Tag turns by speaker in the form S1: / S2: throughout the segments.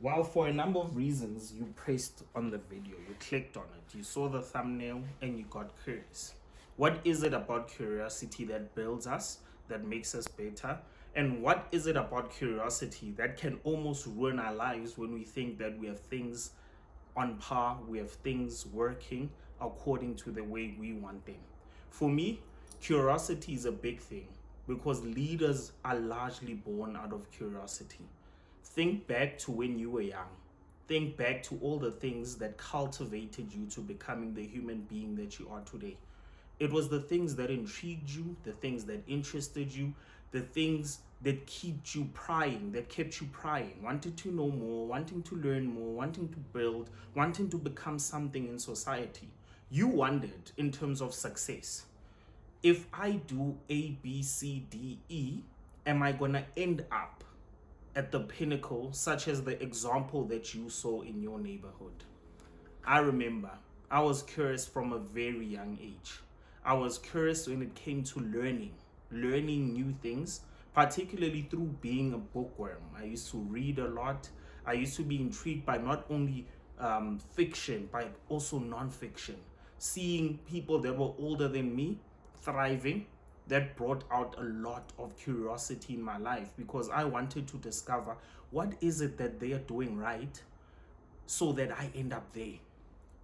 S1: Well, for a number of reasons, you pressed on the video, you clicked on it, you saw the thumbnail, and you got curious. What is it about curiosity that builds us, that makes us better? And what is it about curiosity that can almost ruin our lives when we think that we have things on par, we have things working according to the way we want them? For me, curiosity is a big thing because leaders are largely born out of curiosity. Think back to when you were young. Think back to all the things that cultivated you to becoming the human being that you are today. It was the things that intrigued you, the things that interested you, the things that kept you prying, wanting to know more, wanting to learn more, wanting to build, wanting to become something in society. You wondered in terms of success. If I do A, B, C, D, E, am I gonna end up at the pinnacle, such as the example that you saw in your neighborhood? I remember I was curious from a very young age. I was curious when it came to learning new things, particularly through being a bookworm. I used to read a lot. I used to be intrigued by not only fiction, but also non-fiction. Seeing people that were older than me thriving, that brought out a lot of curiosity in my life because I wanted to discover what is it that they are doing right so that I end up there.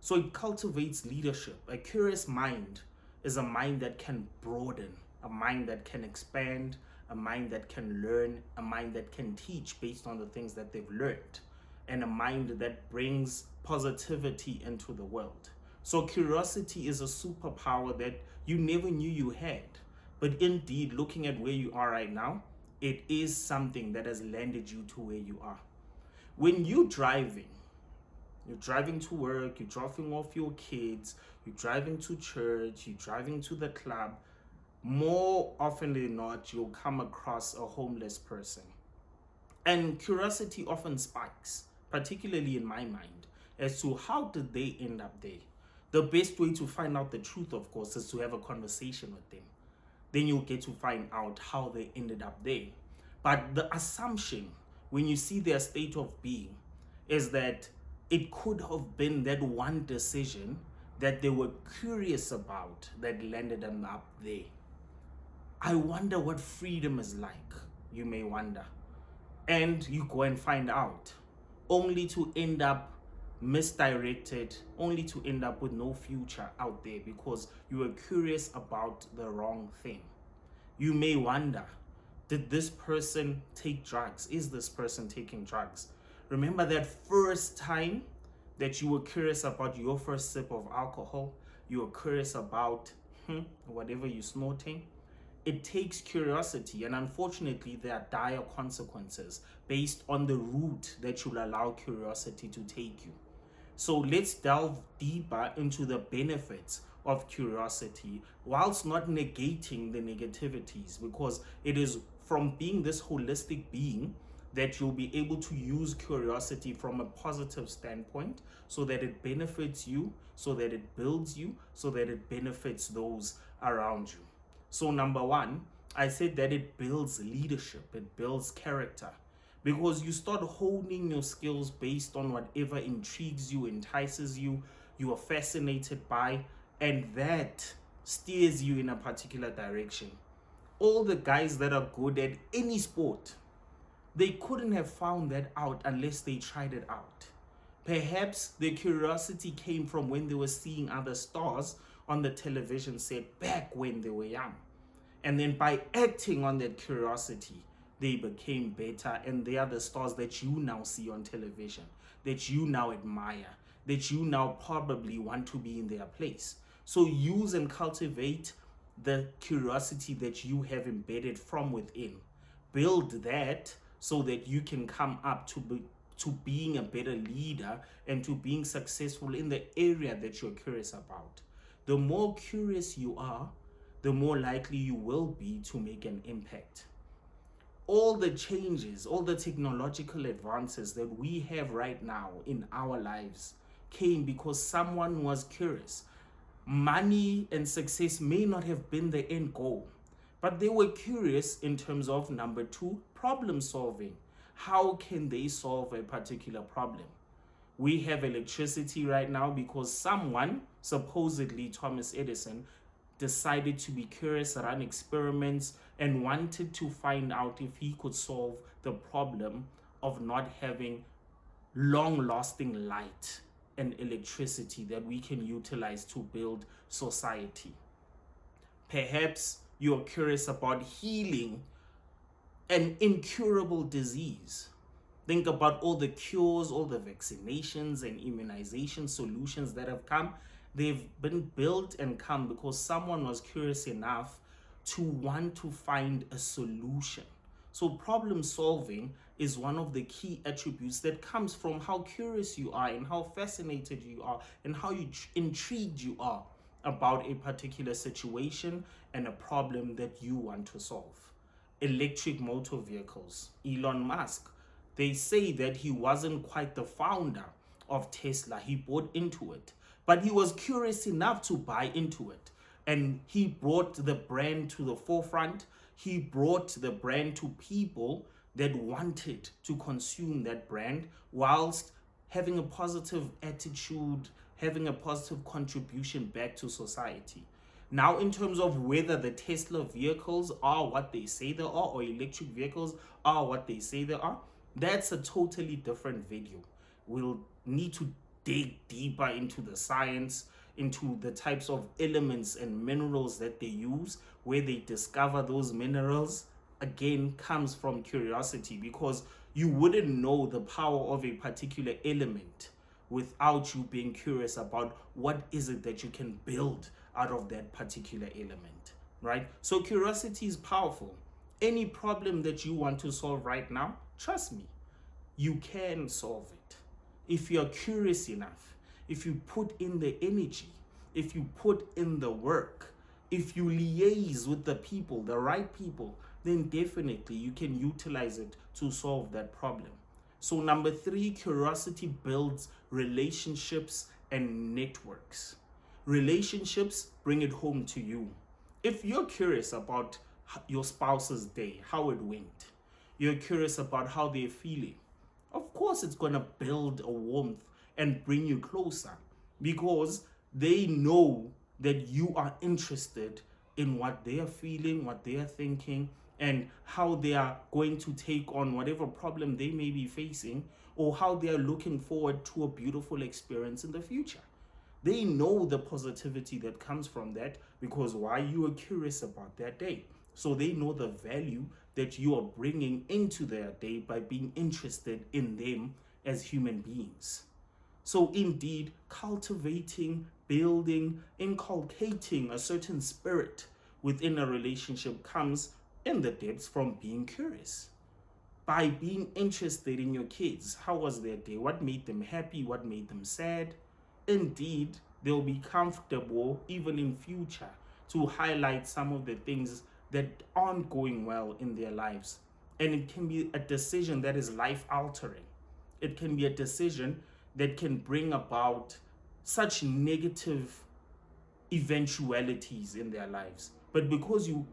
S1: So it cultivates leadership. A curious mind is a mind that can broaden, a mind that can expand, a mind that can learn, a mind that can teach based on the things that they've learned, and a mind that brings positivity into the world. So curiosity is a superpower that you never knew you had. But indeed, looking at where you are right now, it is something that has landed you to where you are. When you're driving to work, you're dropping off your kids, you're driving to church, you're driving to the club, more often than not, you'll come across a homeless person. And curiosity often spikes, particularly in my mind, as to how did they end up there. The best way to find out the truth, of course, is to have a conversation with them. Then you'll get to find out how they ended up there. But the assumption when you see their state of being is that it could have been that one decision that they were curious about that landed them up there. I wonder what freedom is like, you may wonder. And you go and find out, only to end up misdirected, only to end up with no future out there because you were curious about the wrong thing. You may wonder, did this person take drugs? Is this person taking drugs? Remember that first time that you were curious about your first sip of alcohol? You were curious about whatever you're snorting? It takes curiosity, and unfortunately there are dire consequences based on the route that you'll allow curiosity to take you. So let's delve deeper into the benefits of curiosity whilst not negating the negativities, because it is from being this holistic being that you'll be able to use curiosity from a positive standpoint so that it benefits you, so that it builds you, so that it benefits those around you. So number one, I said that it builds leadership, it builds character, because you start honing your skills based on whatever intrigues you, entices you, you are fascinated by, and that steers you in a particular direction. All the guys that are good at any sport, they couldn't have found that out unless they tried it out. Perhaps their curiosity came from when they were seeing other stars on the television set back when they were young. And then by acting on that curiosity, they became better, and they are the stars that you now see on television, that you now admire, that you now probably want to be in their place. So use and cultivate the curiosity that you have embedded from within. Build that so that you can come up to being a better leader and to being successful in the area that you're curious about. The more curious you are, the more likely you will be to make an impact. All the changes, all the technological advances that we have right now in our lives came because someone was curious. Money and success may not have been the end goal, but they were curious in terms of number two, problem solving. how can they solve a particular problem? We have electricity right now because someone, supposedly Thomas Edison, decided to be curious, run experiments, and wanted to find out if he could solve the problem of not having long-lasting light and electricity that we can utilize to build society. Perhaps you're curious about healing an incurable disease. Think about all the cures, all the vaccinations and immunization solutions that have come. They've been built and come because someone was curious enough to want to find a solution. So problem solving is one of the key attributes that comes from how curious you are and how fascinated you are and how intrigued you are about a particular situation and a problem that you want to solve. Electric motor vehicles, Elon Musk, they say that he wasn't quite the founder of Tesla. He bought into it, but he was curious enough to buy into it. And he brought the brand to the forefront. He brought the brand to people that wanted to consume that brand whilst having a positive attitude, having a positive contribution back to society. Now, in terms of whether the Tesla vehicles are what they say they are, or electric vehicles are what they say they are, that's a totally different video. We'll need to dig deeper into the science, into the types of elements and minerals that they use, where they discover those minerals. Again, comes from curiosity, because you wouldn't know the power of a particular element without you being curious about what is it that you can build out of that particular element, right? So curiosity is powerful. Any problem that you want to solve right now, trust me, you can solve it. If you're curious enough, if you put in the energy, if you put in the work, if you liaise with the people, the right people, then definitely you can utilize it to solve that problem. So number 3, curiosity builds relationships and networks. Relationships bring it home to you. If you're curious about your spouse's day, how it went, you're curious about how they're feeling, of course it's going to build a warmth and bring you closer, because they know that you are interested in what they are feeling, what they are thinking, and how they are going to take on whatever problem they may be facing, or how they are looking forward to a beautiful experience in the future. They know the positivity that comes from that, because why? You are curious about their day. So they know the value that you are bringing into their day by being interested in them as human beings. So indeed, cultivating, building, inculcating a certain spirit within a relationship comes in the depths from being curious. By being interested in your kids, how was their day? What made them happy? What made them sad? Indeed, they'll be comfortable even in future to highlight some of the things that aren't going well in their lives. And it can be a decision that is life altering. It can be a decision that can bring about such negative eventualities in their lives. But because you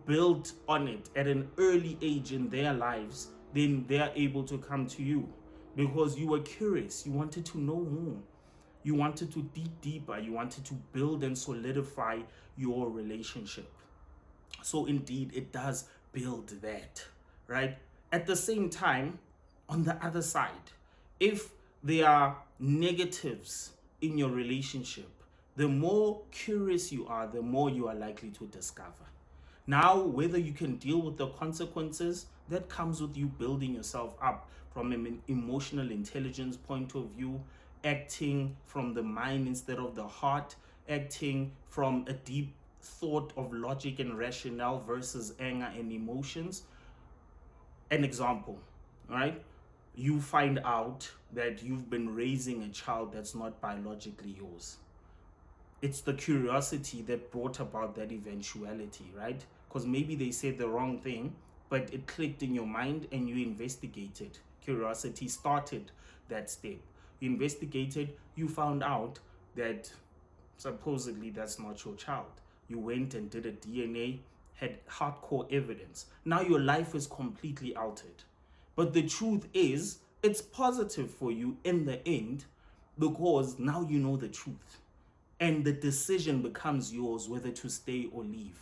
S1: built on it at an early age in their lives, then they are able to come to you because you were curious. You wanted to know more. You wanted to dig deeper. You wanted to build and solidify your relationship. So indeed, it does build that, right? At the same time, on the other side, if there are negatives in your relationship, the more curious you are, the more you are likely to discover. Now, whether you can deal with the consequences, that comes with you building yourself up from an emotional intelligence point of view, acting from the mind instead of the heart, acting from a deep thought of logic and rationale versus anger and emotions. An example, right? You find out that you've been raising a child that's not biologically yours. It's the curiosity that brought about that eventuality, right? Because maybe they said the wrong thing, but it clicked in your mind and you investigated. Curiosity started that step. You investigated, you found out that supposedly that's not your child. You went and did a DNA, had hardcore evidence. Now your life is completely altered But the truth is, it's positive for you in the end because now you know the truth. And the decision becomes yours whether to stay or leave,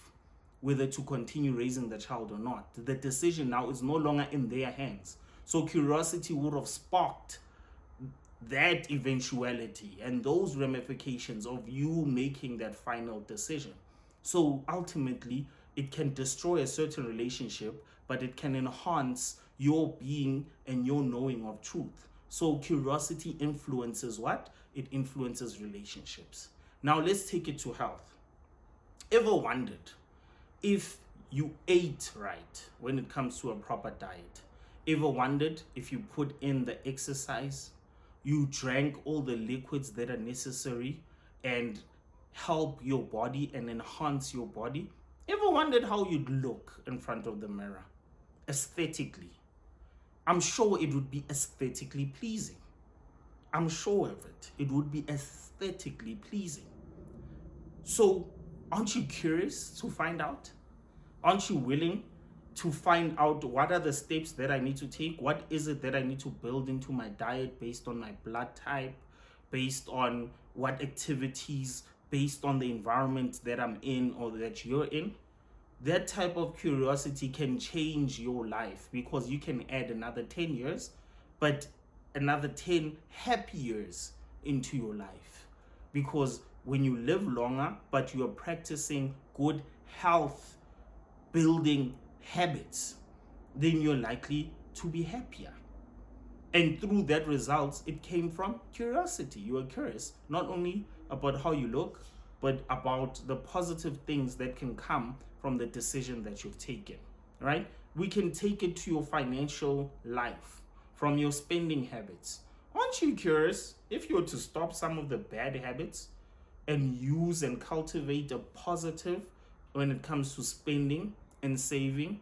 S1: whether to continue raising the child or not. The decision now is no longer in their hands. So curiosity would have sparked that eventuality and those ramifications of you making that final decision. So ultimately, it can destroy a certain relationship, but it can enhance your being and your knowing of truth. So curiosity influences what? It influences relationships. Now let's take it to health. Ever wondered if you ate right when it comes to a proper diet? Ever wondered if you put in the exercise, you drank all the liquids that are necessary and help your body and enhance your body? Ever wondered how you'd look in front of the mirror aesthetically? I'm sure it would be aesthetically pleasing. I'm sure of it. It would be aesthetically pleasing. So, aren't you curious to find out? Aren't you willing to find out what are the steps that I need to take? What is it that I need to build into my diet based on my blood type, based on what activities, based on the environment that I'm in or that you're in? That type of curiosity can change your life because you can add another 10 years, but another 10 happy years into your life. Because when you live longer, but you are practicing good health building habits, then you're likely to be happier. And through that results, it came from curiosity. You are curious not only about how you look, but about the positive things that can come from the decision that you've taken, right? We can take it to your financial life, from your spending habits. Aren't you curious if you were to stop some of the bad habits and use and cultivate a positive when it comes to spending and saving,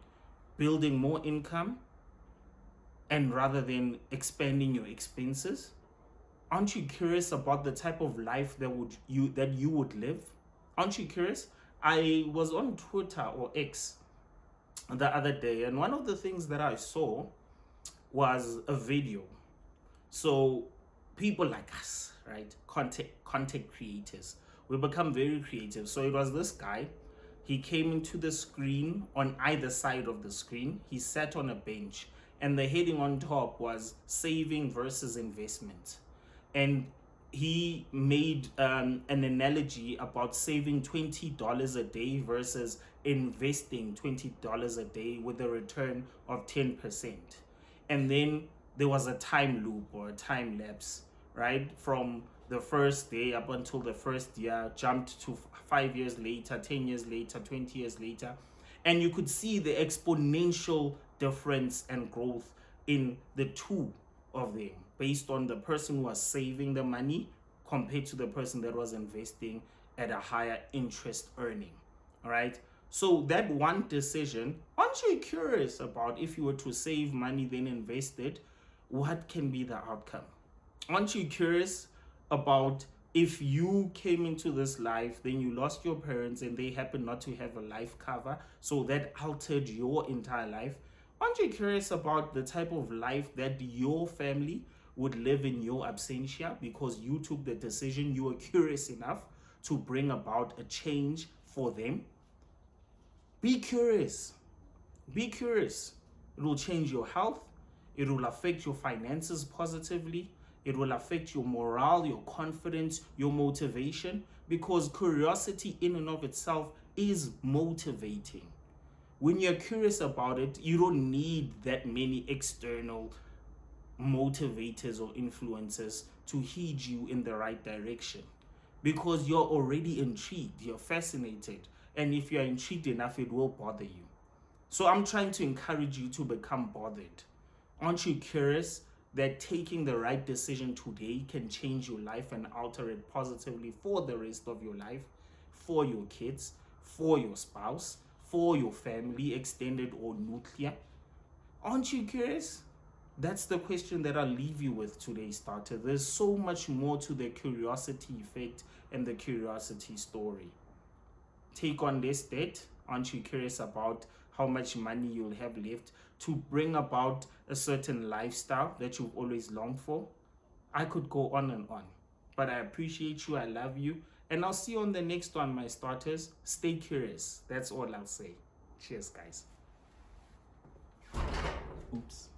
S1: building more income, and rather than expanding your expenses? Aren't you curious about the type of life that you would live? Aren't you curious? I was on Twitter or X the other day, and one of the things that I saw was a video. So people like us, right, content creators, we become very creative. So it was this guy. He came into the screen. On either side of the screen, he sat on a bench, and the heading on top was saving versus investment. And he made an analogy about saving $20 a day versus investing $20 a day with a return of 10%. And then there was a time loop or a time lapse, right? From the first day up until the first year, jumped to 5 years later, 10 years later, 20 years later. And you could see the exponential difference and growth in the two of them based on the person who was saving the money compared to the person that was investing at a higher interest earning. All right. So that one decision, aren't you curious about if you were to save money then invest it, what can be the outcome? Aren't you curious about if you came into this life, then you lost your parents and they happen not to have a life cover, so that altered your entire life? Aren't you curious about the type of life that your family would live in your absentia because you took the decision, you were curious enough to bring about a change for them? Be curious. Be curious. It will change your health. It will affect your finances positively. It will affect your morale, your confidence, your motivation, because curiosity in and of itself is motivating. When you're curious about it, you don't need that many external motivators or influencers to heed you in the right direction, because you're already intrigued, you're fascinated, and if you're intrigued enough, it will bother you. So I'm trying to encourage you to become bothered. Aren't you curious that taking the right decision today can change your life and alter it positively for the rest of your life, for your kids, for your spouse, for your family, extended or nuclear? Aren't you curious? That's the question that I'll leave you with today, starter. There's so much more to the curiosity effect and the curiosity story. Take on this debt. Aren't you curious about how much money you'll have left to bring about a certain lifestyle that you've always longed for. I could go on and on, but I appreciate you. I love you. And I'll see you on the next one, my starters. Stay curious. That's all I'll say. Cheers, guys. Oops.